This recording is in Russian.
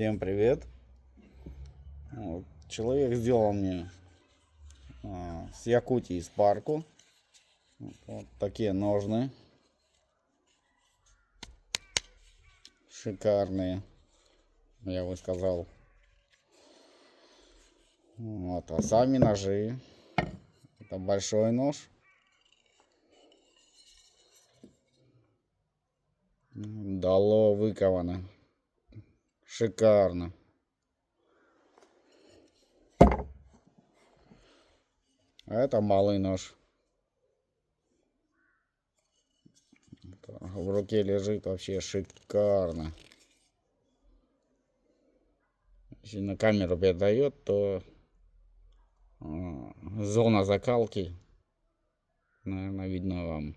Всем привет! Человек сделал мне с Якутии Спарку. Вот такие ножны. Шикарные, я бы сказал. Вот, а сами ножи. Это большой нож. Дало выковано. Шикарно. А это малый нож. В руке лежит вообще шикарно. Если на камеру передает, то зона закалки, наверное, видно вам.